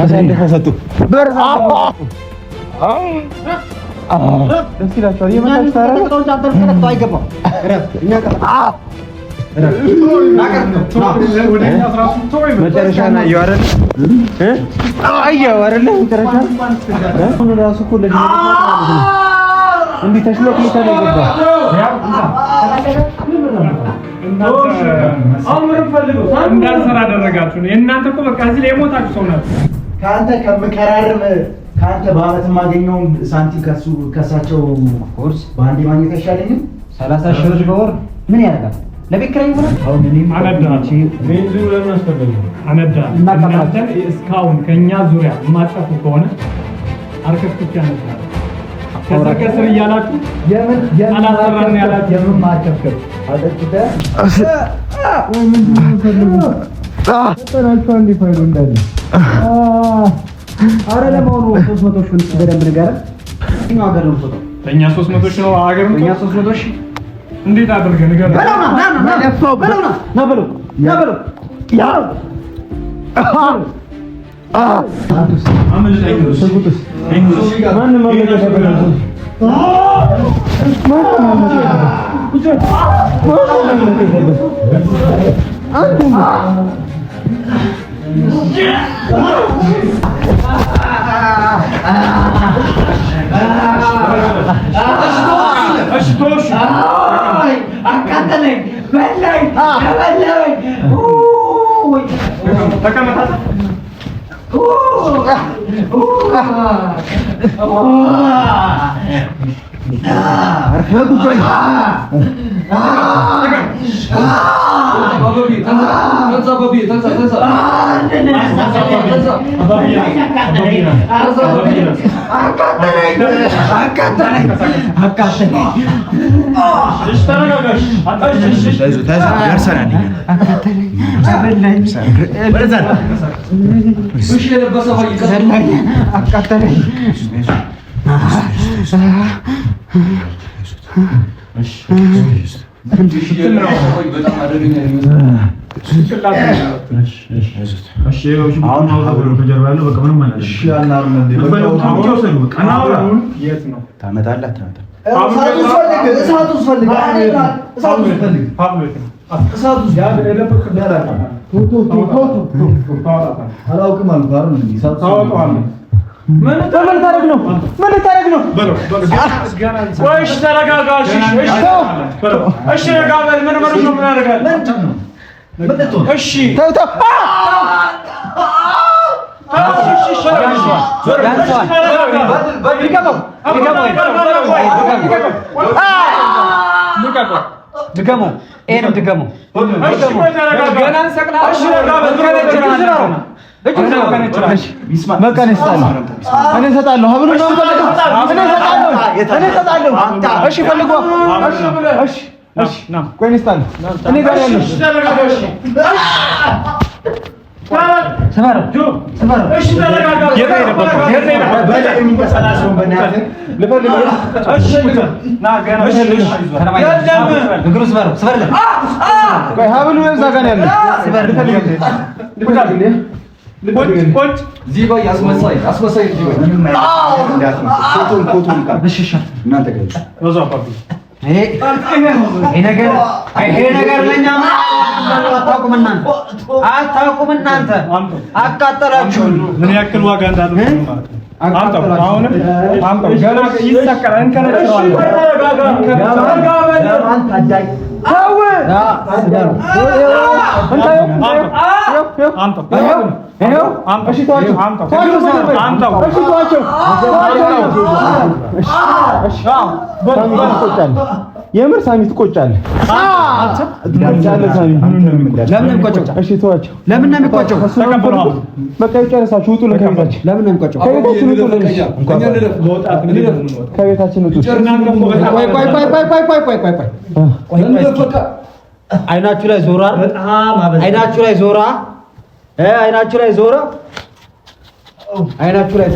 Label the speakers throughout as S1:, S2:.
S1: አሳልፈው ሰጡ። ደስ ይላችኋል። የመጣች አይገባም። መጨረሻ ነው አይደል? አየው አይደል? መጨረሻ አሁን ራሱ እኮ እንዲህ ተሽሎክልካ ነው የገባው።
S2: እንዳልሰራ አደረጋችሁ። የእናንተ እኮ በቃ እዚህ ላይ የሞታችሁ ሰው ናችሁ።
S1: ከአንተ ከምከራርም ከአንተ በአመት የማገኘውን ሳንቲም ከሳቸው ኮርስ በአንዴ ማግኘት አይሻለኝም? 30 ሺህ ብር በወር ምን ያደርጋል? ለቤት ኪራይ ይሆናል። አሁን እኔም
S2: አነዳችሁ ቤንዚኑ ለምን አስፈለገ? አነዳ እናንተ እስካሁን ከኛ ዙሪያ የማጠፉ ከሆነ አርከፍኩት ያነዳል። ከስር እያላችሁ የምን አላሰራን ያላችሁ የምን ማርከፍከፍ አደጥተ ተናችሁ አንዲ ፋይሉ እንዳለ አረ ለማውኑ 300 ሺህ በደንብ ንገረን። እኛው ሀገር ነው ፎቶ ለኛ 300 ሺህ ነው ሀገር ነው። ለኛ 300 ሺህ እንዴት አድርገህ ንገረን። ና በለው ያው
S3: አቃጠለኝ በላኝ ምን ታደርግ ነው? ወይስ ተረጋጋሽ? እሺ ረጋበል። ምን ነው ምን ያደርጋል? እሺ ተው ድገሞ ገና እኔ እሰጣለሁ። ሀብሉ ነው እኔ እሰጣለሁ። እሺ ፈልጎ እሺ ና ቆይ እንስጣለሁ። እኔ ጋር ያለው እሺ ተረጋጋ። ሀብሉ እዛ ጋር ያለው ቁጭ እዚህ ጋር አስመሳይ እዚህ ጋር እናንተ ገለጽ ይሄ ነገር ለኛ አታውቁም እናንተ አቃጠላችሁ። ምን ያክል ዋጋ እንዳለው አንተው አሁንም አንተው ገና ይሰከራል። እንከነጨዋለን። የምር ሳሚ ትቆጫለህ። ለምን ነው የሚቆጨው? እሺ ተዋቸው። ለምን ነው የሚቆጨው? በቃ ይጨርሳችሁ። ውጡ ለከቤታችን። ለምን ነው የሚቆጨው? ከቤታችን ውጡ። ከቤታችን ውጡ። ቆይ አይናችሁ ላይ ዞራ፣ አይናችሁ ላይ ዞራ፣ አይናችሁ ላይ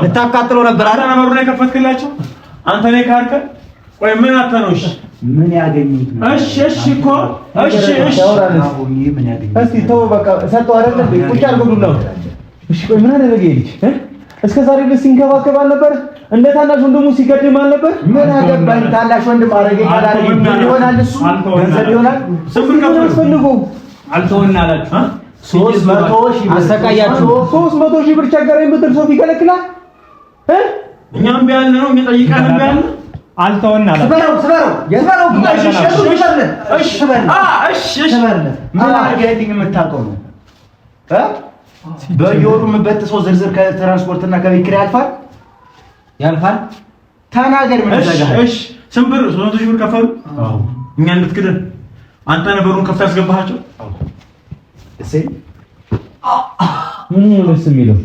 S1: ልታቃጥለው ነበር አይደል?
S2: በሩን የከፈትክላቸው አንተ ነህ ካርከ ቆይ ምን አተነውሽ
S1: ምን ያገኙት ነው?
S2: እሺ እኮ እሺ
S3: ምን ያገኙት? እስቲ ተው በቃ ሰጠው አይደል እንዴ? ቁጭ አድርገው ነው። እሺ ቆይ ምን አደረገ ልጅ? እስከ ዛሬ ድረስ ሲንከባከብ አልነበር? እንደ ታናሽ ወንድሙ ሲቀድም አልነበር? ምን አገባኝ? ታናሽ ወንድም አረገኝ አላረገኝ ይሆናል እሱ ገንዘብ ይሆናል።
S2: ስፍር ከፍል
S3: ፈልጉ
S2: አልተወና አላችሁ
S3: 300 ሺህ አሰቃያችሁ። 300 ሺህ ብር ቸገረኝ ብትል ሶፊ ይከለክላል?
S2: እኛም ቢያልን ነው እኛ ጠይቀን ቢያልን አልተወና አላችሁ።
S1: ስበረው ምን አድርገህልኝ የምታውቀው ነው? በየወሩ የምበጥሰው ዝርዝር ከትራንስፖርትና ከቤት ኪራይ ያልፋል። ተናገር ምን ዘጋህ?
S2: እሺ ስንት ብር? 300 ሺህ ብር ከፈሉ። እኛ እንድትክደን አንተ ነበሩን ከፍተህ ያስገባሃቸው።
S1: እሺ
S3: ምን ነው ደስ የሚለው?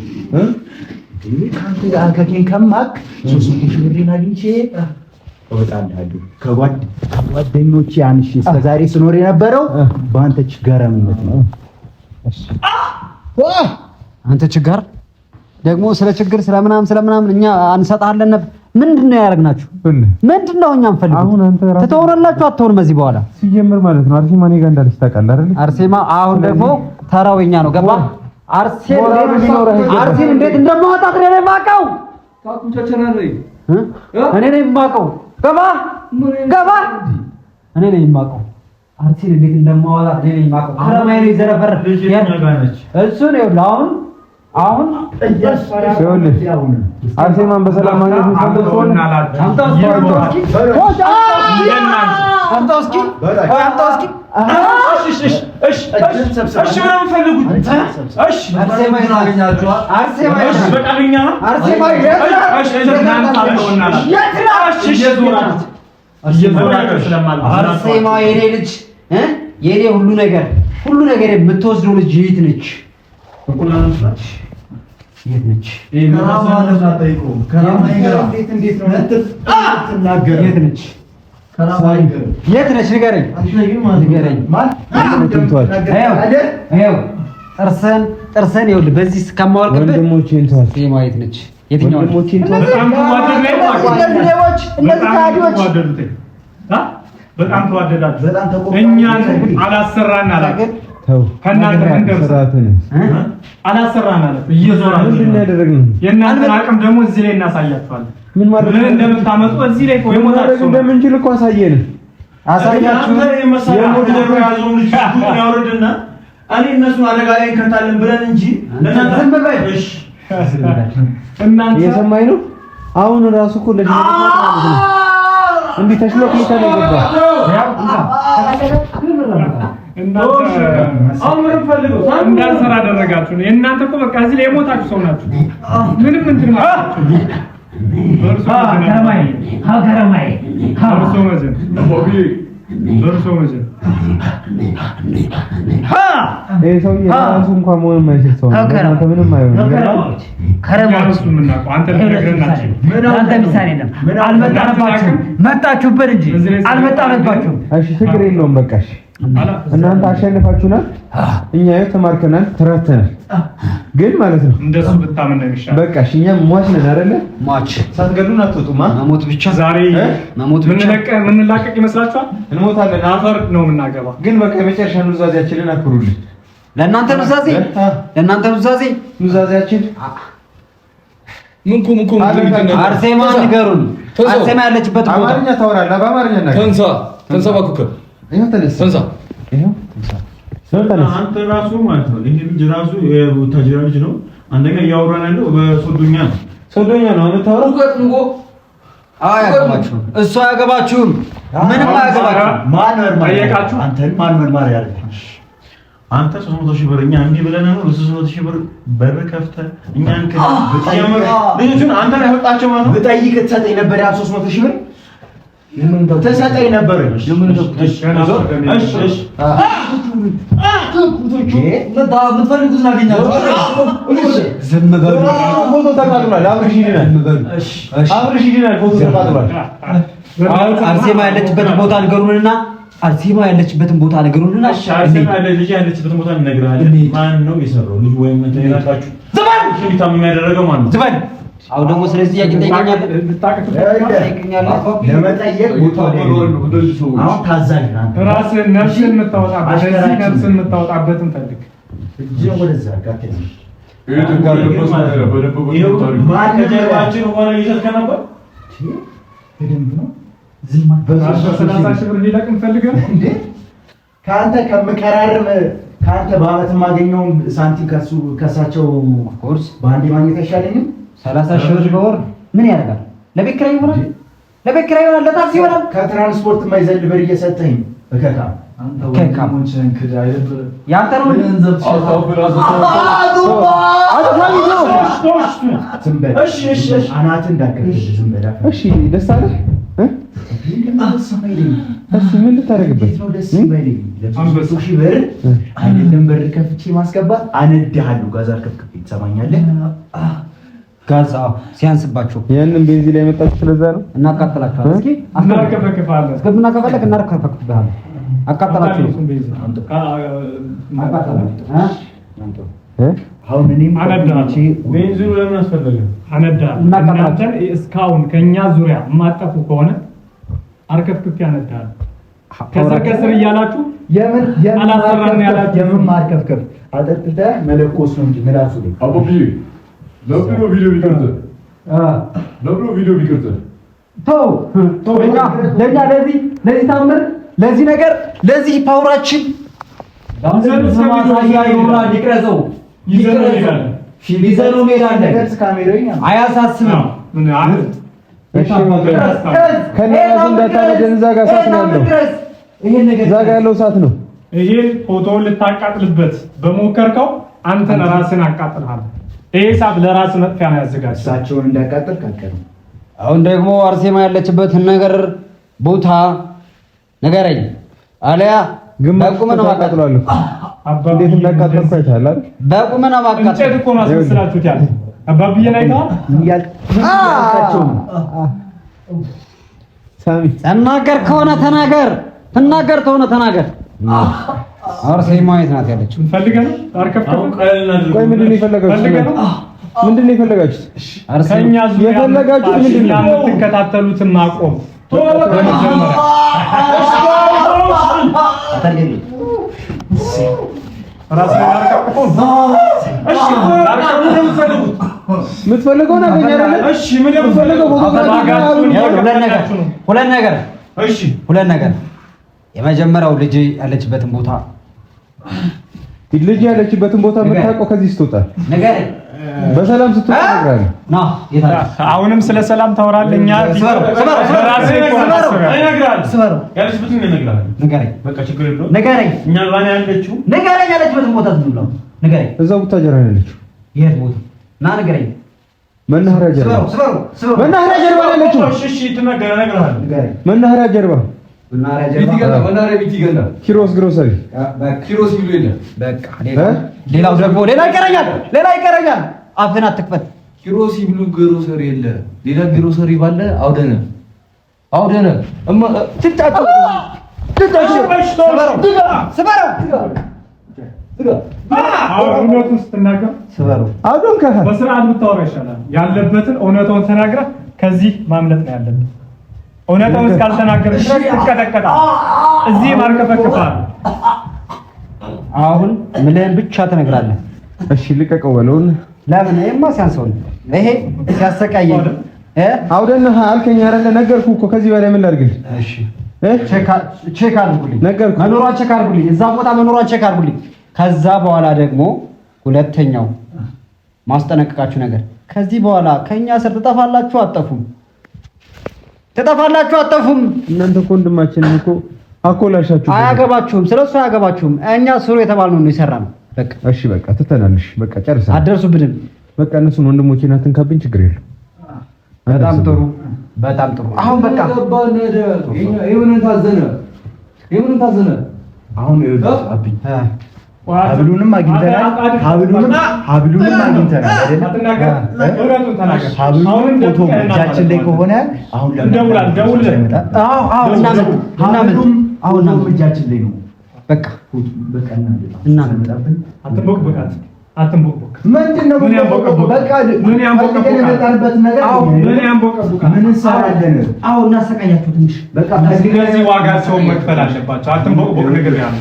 S1: ካንተ ጋር ከኬን ከማክ 300 ሺህ ብር አግኝቼ እወጣለሁ። ከጓደኞቼ አንሺ እስከዛሬ ስኖር የነበረው በአንተ ችጋራምነት ነው።
S3: እሺ
S1: አንተ ችጋር ደግሞ ስለ ችግር ስለምናምን እኛ አንሰጣለን ነበር። ምንድነው ያደረግናችሁ? ምንድነው እኛ እንፈልግ?
S3: አሁን አንተ ራስህ
S1: ተተወረላችሁ አትሆንም። እዚህ በኋላ
S3: ሲጀምር ማለት ነው አርሴማ እኔ ጋር እንዳለች ታውቃለህ አይደል?
S1: አርሴማ አሁን ደግሞ ተራውኛ ነው። ገባ? አርሴን እንዴት እንደማወጣት ነው የማውቀው። እኔ ነኝ የማውቀው። ገባ? እኔ ነኝ የማውቀው። አርሴን እንዴት እንደማወጣት እኔ ነኝ የማውቀው። አረማይ ነው ይዘረፈር እሱ ነው አሁን
S3: አርሴማን በሰላም ማግኘት እንፈልግ ሆነ።
S1: አርሴማ የኔ ልጅ የኔ ሁሉ ነገር የምትወስደው ልጅ የት ነች? የት ነች? የት ነች? ንገረኝ። ጥርስህን ይኸውልህ በዚህ እስከማወልቅብህ
S3: ወንድሞቼን ተዋል።
S1: ሴማ የት ነች? የትኛው
S3: ወንድሞቼን ተዋል?
S2: በጣም ተዋደዳችሁ። እኛን አላሰራን አላችሁ።
S3: ተው
S2: ከናንተ እንደምሰራተን አላሰራን አለ። እየዞራችሁ
S3: ምንድነው ያደረግነው?
S2: የእናንተን አቅም ደግሞ እዚህ ላይ እናሳያችኋለን።
S3: ምን ማድረግ
S2: እንደምታመጡ እዚህ ላይ ቆይ ሞታችሁ
S3: እንደምንችል እኮ አሳየን።
S2: አሳያችሁ የሞት ደሮ ያዘው ልጅ ሁሉ ያወርድና እኔ እነሱን አደጋ ላይ እንከታለን ብለን እንጂ ለእናንተ ዝም በል። እሺ እናንተ
S3: የሰማኝ ነው። አሁን ራሱ እኮ ለዚህ ማለት ነው እንዴ ተሽሎክ ነው ገባ እንዳንሰራ አደረጋችሁ። የእናንተ እኮ በቃ እዚህ ላይ የሞታችሁ ሰው ናችሁ። ምንም እንትን ማለት ነው። ይሄ ሰው የራሱ እንኳን መሆን የማይችል ሰው ነው። አንተ ምንም አይሆንም።
S1: መጣችሁበት እንጂ አልመጣንባችሁም።
S3: እሺ ችግር የለውም። በቃ እሺ እናንተ አሸንፋችሁናል። እኛ ይኸው ተማርከናል፣ ተራተናል። ግን ማለት ነው
S2: እንደሱ ብታምን ነው የሚሻለው።
S3: በቃ እሺ እኛ ሟች ነን አይደለ?
S1: ሟች
S3: ሳትገሉን አትወጡማ።
S1: መሞት ብቻ
S2: ዛሬ
S1: መሞት ብቻ
S2: ምንላቀቅ ይመስላችኋል?
S3: እንሞታለን።
S2: አፈር ነው የምናገባ።
S3: ግን በቃ የመጨረሻ ኑዛዜያችንን አክብሩልን።
S1: ለእናንተ
S3: ኑዛዜያችን
S4: ምንኩ
S1: አርሴማ ንገሩን። አርሴማ ያለችበት ቦታ
S3: አማርኛ ታወራለህ? በአማርኛ ነገር
S4: ተንሳ ባኩከ
S3: ይሄው ተነስ።
S2: አንተ ራሱ ማለት ነው ይሄ ልጅ ራሱ የቡታጅራ ልጅ ነው። አንደኛ እያወራን ያለው በሶዶኛ ነው።
S3: ሶዶኛ ነው የምታወራው?
S4: እንጎ
S1: አያገባችሁም። እሱ አያገባችሁም። ምንም አያገባችሁም። ማን መርማር
S2: ጠየቃችሁ?
S1: አንተን ማን መርማር ያደርግሽ?
S2: አንተ 300 ሺህ ብር እኛ እንዲህ ብለን ነው 300 ሺህ ብር በር ከፍተህ እኛን ልጁን አንተ ላይ ያወጣቸው ማለት ነው።
S1: ብጠይቅ ትሰጠኝ ነበር ያ 300 ሺህ ብር ተሰጠኝ ነበር።
S4: የምትፈልጉት እናገኛለን።
S1: ዝም በሉ።
S3: ፎቶ ተቃጥሏል። አብርሽ ይድናል። ፎቶ ተቃጥሏል።
S1: አርሴማ ያለችበት ቦታ ንገሩንና አርሴማ ያለችበትን ቦታ ነገሩንና
S2: አርሴማ ያለችበትን ቦታ እንነግርሃለን። ማን ነው የሰራው? ልጅ ወይም ተይራታችሁ ዘባን ሽሚታም የሚያደርገው ማን ነው? ዘባን
S1: አሁን ደግሞ ስለዚህ ያቂጠኛል
S3: ለመጠየቅ ቦታው አሁን ታዛዥ
S2: ራስህን ነፍስን የምታወጣበት እዚህ ነፍስን የምታወጣበትን ፈልግ።
S3: እጅ ወደዛ ጋር
S2: ከጀርባችን ሆነ ይዘት ነበር
S3: በደንብ ነው።
S2: ዝም ማለት በ30 ብር ሊለቅም ፈልገህ እንዴ?
S3: ካንተ ከምከራርም ካንተ በአመት የማገኘው ሳንቲም ከሳቸው ኮርስ በአንዴ ማግኘት አይሻለኝም?
S1: 30 ሺህ ብር በወር ምን ያደርጋል? ለቤት ኪራይ ይሆናል፣ ለቤት ኪራይ ይሆናል፣ ለታክሲ ይሆናል።
S3: ከትራንስፖርት የማይዘል ብር እየሰጠኝ እከካ
S1: ከካ ያንተ ነው ገንዘብ
S3: አናት እንዳከለ ዝም በላ።
S5: እሺ ደስ አለ እሺ ምን ልታደርግበት
S3: ነው? ደስ ይበልኝ። ለብዙ ሺህ ብር አይደለም በር ከፍቼ ማስገባት አነድሃለሁ። ጋዛር ከፍከፍ ትሰማኛለህ?
S1: ጋዛ ሲያንስባችሁ
S5: ያንን ቤንዚን ላይ መጣችሁ። ስለዛ ነው
S1: እናቃጥላችኋለን። እስኪ
S2: እናከፈክፋለን።
S1: እስከምና ከፈለክ እናከፈክፍሃለን። አቃጥላችሁ
S3: አሁን እኔም
S2: አነዳችሁ። ቤንዚኑ ለምን አስፈለገ? አነዳችሁ። እናንተን እስካሁን ከኛ ዙሪያ የማጠፉ ከሆነ አርከፍክፍ ያነዳል። ከስር እያላችሁ
S3: የምን
S2: አላሰራን ያላችሁ
S3: የምን ማርከፍከፍ አጠጥተህ መለኮስ ነው እንጂ ምላሱ ላይ
S4: አቦቢ ለብሮ ቪዲዮ ቢቀርጽ ለብሮ ቪዲዮ ቢቀርጽ
S1: ተው ለኛ ለዚህ ታምር ለዚህ ነገር ለዚህ ፓወራችን ማሳያ ይሆናል። ይቅረጸው ይዘነው እንሄዳለን። አያሳስብም።
S5: ከነዛ እንዳታረደን እዛ ጋር እሳት ነው ያለው። እዛ ጋር ያለው እሳት ነው።
S2: ይሄን ፎቶውን ልታቃጥልበት በሞከርከው አንተን ራስን አቃጥልሃል። ይሄ እሳት ለራስ መጥፊያ ነው ያዘጋጀው።
S3: እሳቸውን እንዳቃጥል ካልከረም
S1: አሁን ደግሞ አርሴማ ያለችበትን ነገር ቦታ ነገረኝ። አለያ
S5: በቁመና ማቃጥላለሁ። እንዴት እንዳቃጠልኩ አይተሃል አይደል?
S1: በቁመና ማቃጠል
S2: እንጨት እኮ ነው አስመስላችሁት ያለ አባብዬን አይተሃል?
S5: ሳሚ
S1: ተናገር ከሆነ ተናገር፣ ትናገር ከሆነ ተናገር። አርሴማ የት ናት ያለችው?
S2: ፈልገህ ነው አርከፍከፍ?
S5: ቆይ ምንድን ነው የፈለጋችሁት? ምንድን ነው የፈለጋችሁት?
S2: ከእኛ ዙሪያ
S5: የፈለጋችሁት ምንድን ነው?
S2: የምትከታተሉትን ማቆም
S5: የምትፈልገው ነገር አይደለም።
S2: እሺ ምን የምትፈልገው
S1: ሁለት ነገር የመጀመሪያው ልጅ ያለችበትን ቦታ
S5: ልጅ ያለችበትን ቦታ የምታውቀው ከዚህ ስትወጣ ነገር በሰላም ስትወጣ ነገር
S1: ና የታለ?
S2: አሁንም ስለ ሰላም ታወራለህ። እኛ
S5: እዛው ቡታጀራ ያለችው
S1: የት ቦታ? ና ንገረኝ።
S5: መናኸሪያ ጀርባ መናኸሪያ ጀርባ ያለችው።
S2: እሺ ትነግረናለህ።
S5: መናኸሪያ ጀርባ ኪሮስ ግሮሰሪ
S4: ኪሮስ ይሉ የለ
S1: በቃ ሌላው ደግሞ ሌላ ይቀረኛል። አፍህን አትክፈት።
S4: ኪሮስ ይብሉ ግሮሰሪ የለ ሌላ ግሮሰሪ ባለ አውደነ እማ
S1: ትጫጩ
S2: እውነቱን ስትናገር በስርዓት ብታወራ ይሻላል። ያለበትን እውነታውን ተናግረህ ከዚህ ማምለጥ ነው ያለብን። እውነታውን እስካልተናገርክ ድረስ ትቀጠቀጣለህ። እዚህ ማርከፈክፋለህ።
S1: አሁን ምልህን ብቻ ትነግራለህ።
S5: እሺ ልቀቀው በለውን።
S1: ለምን ይሄማ ሲያንሰው ነው። ይሄ ሲያሰቃየኝ
S5: አውደንህ አልከኝ አይደለ? ነገርኩህ እኮ ከዚህ በላይ ምን ላድርግልህ?
S1: እሺ ቼክ አድርጉልኝ።
S5: ነገርኩህ።
S1: መኖሯን ቼክ አድርጉልኝ። እዛ ቦታ መኖሯን ቼክ አድርጉልኝ። ከዛ በኋላ ደግሞ ሁለተኛው ማስጠነቀቃችሁ ነገር ከዚህ በኋላ ከኛ ስር ትጠፋላችሁ አትጠፉም።
S5: እናንተ እኮ ወንድማችን እኮ አኮላሻችሁ።
S1: አያገባችሁም፣ ስለሱ አያገባችሁም። እኛ ስሩ የተባልነው ነው የሰራነው። በቃ
S5: እሺ በቃ ትተናልሽ። በቃ ጨርሰናል።
S1: አትደርሱብንም።
S5: በቃ እነሱን ወንድሞቼን አትንካብኝ። ችግር የለም።
S1: በጣም ጥሩ። አሁን በቃ
S4: ይሁንን ታዘነ
S3: አሁን አብኝ ሀብሉንም አግኝተናል አይደል? ሀብሉን ፎቶ እጃችን ላይ ከሆነ አሁን
S1: አሁን እጃችን ላይ ነው። በቃ እና
S2: አትንቦቅቦቅ
S3: ምንድነው? በቃ ምን ያንቦቅቦቃል? ምን እንሰራለን?
S1: አዎ እናሰቃያችሁ ትንሽ በቃ
S2: ስለዚህ ዋጋቸውን መክፈል አለባቸው። አትንቦቅቦቅ ነገር ያለው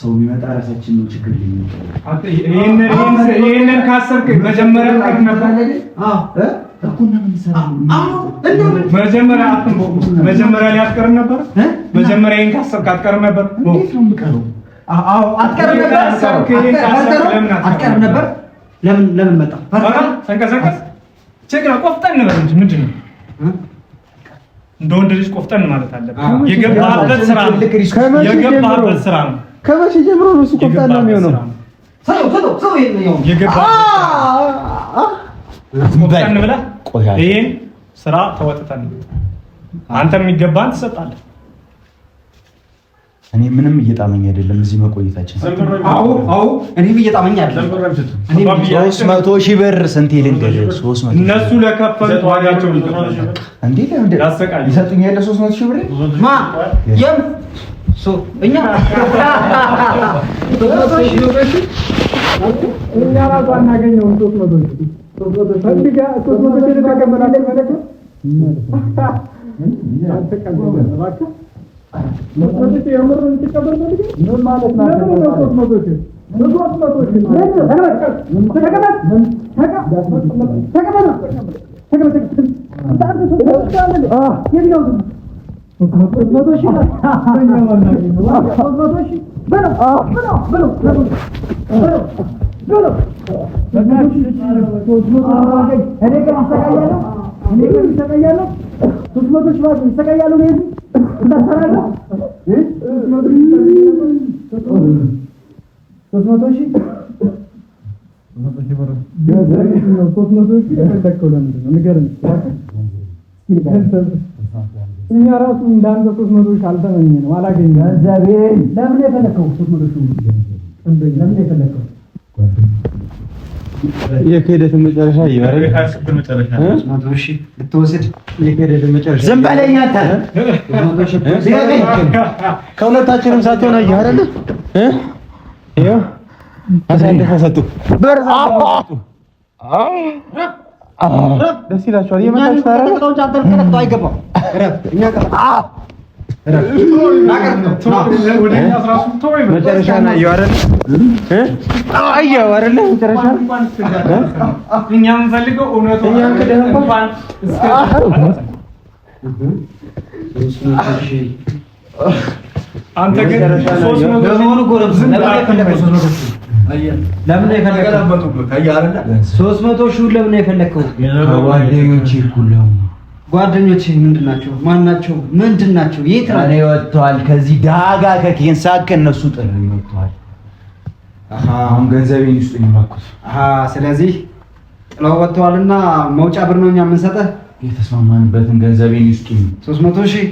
S3: ሰው ቢመጣ ራሳችን ነው ችግር
S2: ይሄንን ካሰብክ መጀመሪያ ቀር ነበር። መጀመሪያ አትንቦቅቦቅ መጀመሪያ ሊያስቀር ነበር። መጀመሪያ ይሄን ካሰብክ አትቀርም ነበር።
S1: አትቀርም ነበር። ለምን መጣ?
S2: ተንቀሳቀስ ቼክና ቆፍጠን ነበር እንጂ ምንድነው? እንደ ወንድ ልጅ ቆፍጠን ማለት አለበት። የገባህበት ስራ ነው።
S5: ከመቼ ጀምሮ ነው እሱ ቆፍጠን ነው የሚሆነው?
S1: ሰው
S2: ቆፍጠን ብለህ ይሄን ስራ ተወጥተን አንተ የሚገባህን ትሰጣለህ።
S3: እኔ ምንም እየጣመኝ አይደለም እዚህ መቆየታችን።
S1: አዎ እኔም እየጣመኝ አይደለም።
S3: 300,000 ብር ስንት ልንገርህ? 300
S2: እነሱ ለከፈሉት ዋጋቸው ይገባል
S3: እንዴ? ይሰጡኛል 300,000 ብር
S1: ማ የም እኛ
S2: ራሱ አናገኘውም። 300 ፈልጋ 300 ተቀበላለች ማለት ነው። እኛ ራሱ እንዳንተ 300,000 አልተመኘንም አላገኘንም።
S1: ለምን የፈለከው 300,000 ለምን የፈለከው?
S5: የክህደትን መጨረሻ ይባረክ።
S1: ልትወስድ የክህደትን መጨረሻ
S3: ዝም በለኝ አንተ።
S5: ከሁለታችንም ሳትሆን አየህ አይደል? ይኸው አሳልፈው ሰጡ። ደስ ይላችኋል። የመጣች ታዲያ
S1: አይገባም።
S5: መጨረሻ ነው አየሁ አይደል? አየሁ አይደል? መጨረሻ
S2: እኛ የምንፈልገው እውነቱ እንኳን አንተ ግን 300
S1: ለመሆኑ ጎረምስ ለምን የፈለከው? 300,000 ለምን የፈለከው? ጓደኞቼ ምንድናቸው? ማናቸው? ምንድናቸው? የት ነው?
S3: እኔ ወጥተዋል ከዚህ ዳጋ ከኬንሳክ እነሱ ጥሪ ወጥተዋል። አሁን ገንዘቤን ውስጥ ይማኩት።
S1: ስለዚህ ጥለው ወጥተዋልና መውጫ ብር ነው እኛ የምንሰጠህ።
S3: የተስማማንበትን ገንዘቤን ውስጥ
S1: 300,000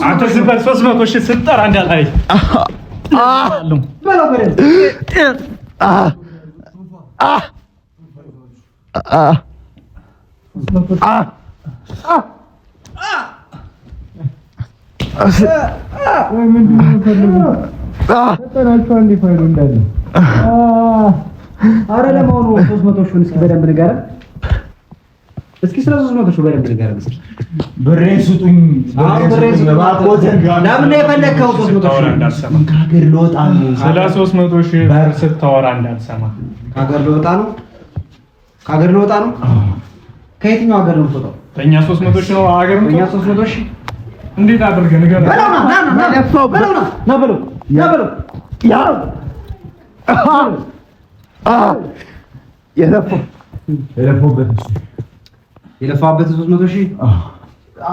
S2: አንተ ዝም በል። 300,000 ስትጠራ እንዳላይ
S1: በለው በደንብ አረ ለመሆኑ 300,000 እስኪ በደንብ ንገረን። እስኪ ስለ 300,000 በደንብ ንገረን። እስኪ
S3: ብሬን ስጡኝ።
S1: ለምን የፈለከው? 300,000
S3: ከሀገር ልወጣ ነው።
S2: ስለ 300,000 ብር ስታወራ እንዳልሰማ።
S1: ከሀገር ልወጣ ነው። ከሀገር ልወጣ ነው። ከየትኛው ሀገር ነው የምትወጣው?
S2: ለኛ 300,000 ነው ሀገር ነው።
S1: ለኛ 300,000
S2: እንዴት አድርገህ ንገረን።
S1: በለው የለፋበት 300,000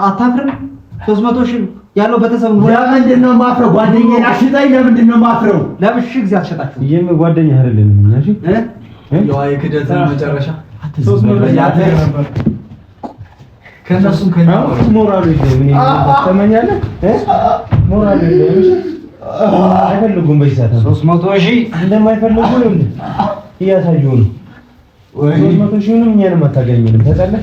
S1: አታፍርም? 300,000 ያለው ቤተሰብ ነው።
S3: ለምንድን ነው የማፍረው? ጓደኛዬን አሽጣኝ። ለምንድን ነው የማፍረው?
S1: ለምን ሺህ ጊዜ አትሸጣችሁ?
S5: ይሄም ጓደኛ አይደለም እኛ። እሺ
S4: ያው የክደትን መጨረሻ
S2: 300,000
S4: ከነሱም ከኛ
S5: ሞራሉ ምን ተመኛለህ? ሞራሉ አይፈልጉም። በይሳታ
S1: 300,000
S5: እንደማይፈልጉ ነው እያሳዩ ነው።
S3: 300 ሺህንም እኛንም አታገኝንም። ተጠለ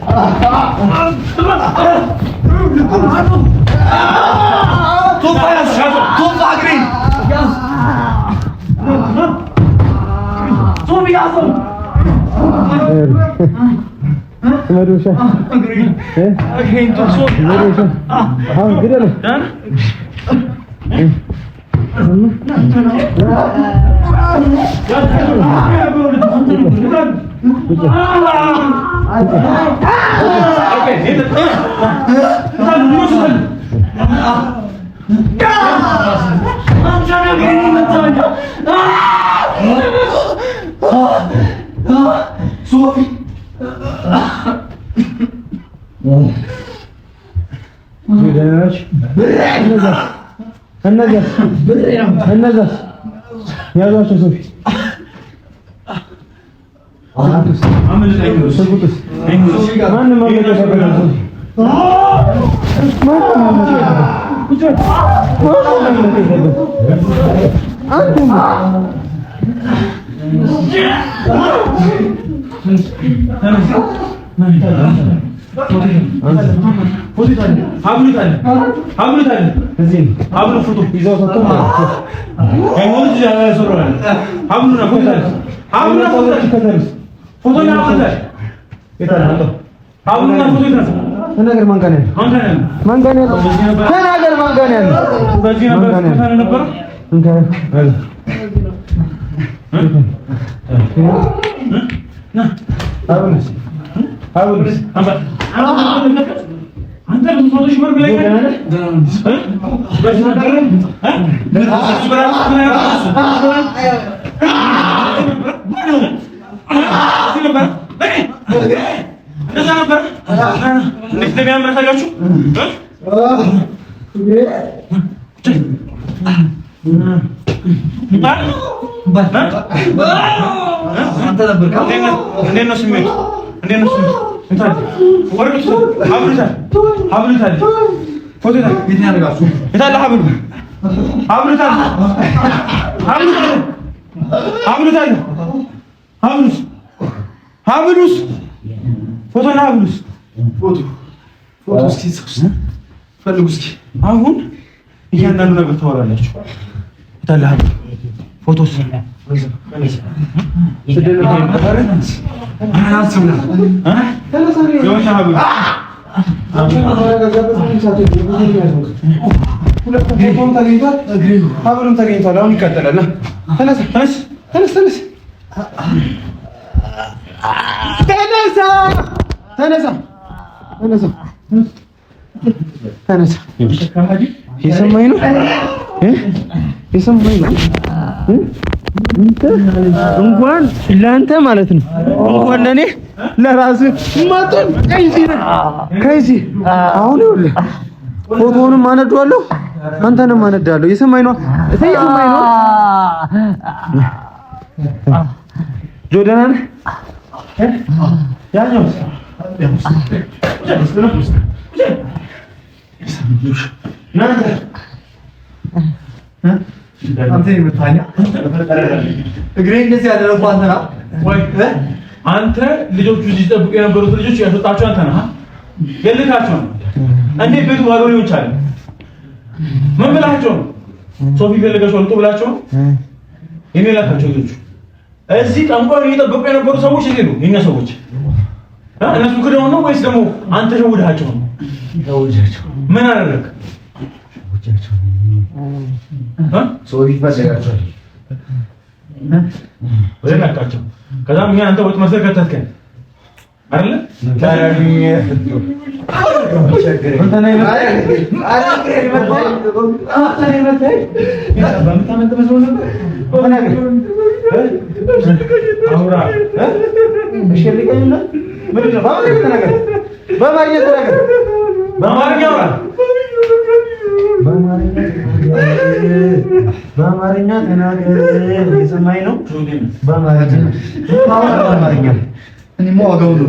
S3: ያዟቸው ሶፊ ማንም ተናገር ማን ጋር ነው? ተናገር ማን ጋር ነው? በዚህ ነበር ነበር እንካ አቡልስ አንተ ልትሞቶሽ መር ብለኝ አይደል? በዚህ ነበር አሁን እያንዳንዱ ነገር ታወራላችሁ። ታላህ ፎቶስ ተገኝቷል። አሁን ይቀጥላል። ተነስ ተነስ ተነስ ተነሳ ተነሳ ተነሳ። የሰማኝ ነው የሰማኝ ነው። እንኳን ለአንተ ማለት ነው እንኳን ለኔ ለራስህ ማጠን ከዚህ አሁን ይኸውልህ ፎቶውንም አነዳዋለሁ አንተንም አነዳለሁ። የሰማኝ ነው የሰማኝ ነው። ጆዳን ያኛው አንተ የምታኛ እግሬ እንደዚህ ያደረኩ አንተ ነህ ወይ? አንተ ልጆቹ እዚህ ጠብቁ የነበሩት ልጆች ያስወጣቸው አንተ ነህ። የልካቸው እንዴት ቤቱ ባዶ ሊሆን ቻለ? ምን ብላቸው ነው? ሶፊ ፈልገሽ ወልጡ ብላቸው እኔ ላካቸው ልጆቹ እዚህ ጠንቋይ እየጠበቁ የነበሩ ሰዎች እዚህ ነው የኛ ሰዎች። እነሱ ክደው ነው ወይስ ደግሞ አንተ ሸውዳቸው ነው? ሸውዳቸው ምን አደረክ? ሶፊ ፈልጋቸው ወይ ላካቸው። ከዛም እኛ አንተ ወጥ መስለ ከተትከን አይደለ? ታራግኝ አንተ ነህ በአማርኛ ተናገር። የሰማኝ ነው። በአማርኛ እኔማ ዋጋው ነው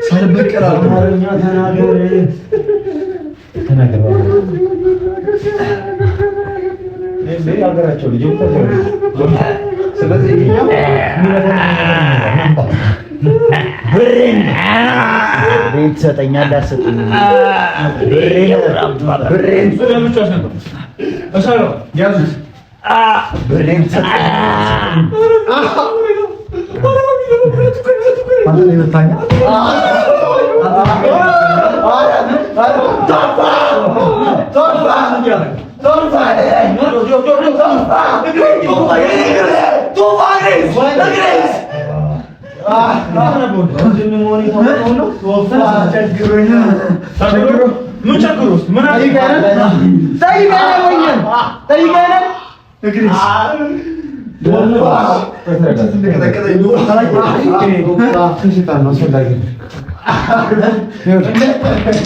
S3: ሳልበቀል በአማርኛ ተናገር ተናገር። ሀገራቸው ልጅ ስለዚህ ብሬን ትሰጠኛለህ አትሰጠኝም? ብሬን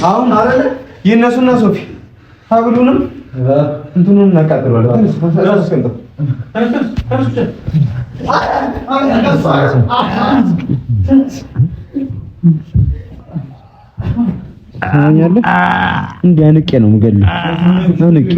S3: አሁን አይደለ የእነሱና ሶፊ ሀብሉንም እንትኑን እናቃጥለዋለን። ታኛለህ እንዴ? አንቄ ነው የምገልህ። አንቄ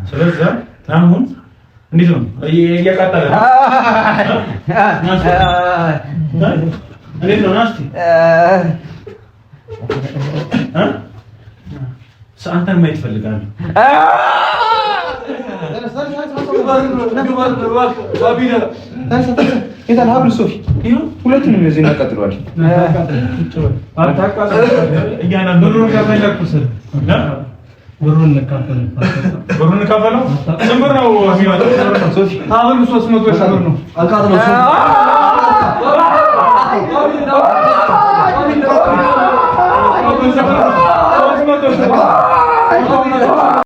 S2: ስለዚህ አሁን እንዴት ነው እየቃጠለ ነው? እንዴት ነው ናስቲ? አንተን ማየት እፈልጋለሁ።
S3: የታል ሀብሉ ሶፊ? ሁለቱንም እዚህ እናቃጥለዋለን።
S2: ብሩን እንካፈለው። ስንት ብር ነው የሚመጣው? ሶፊ ሀብሉ 300 ሺህ ብር ነው።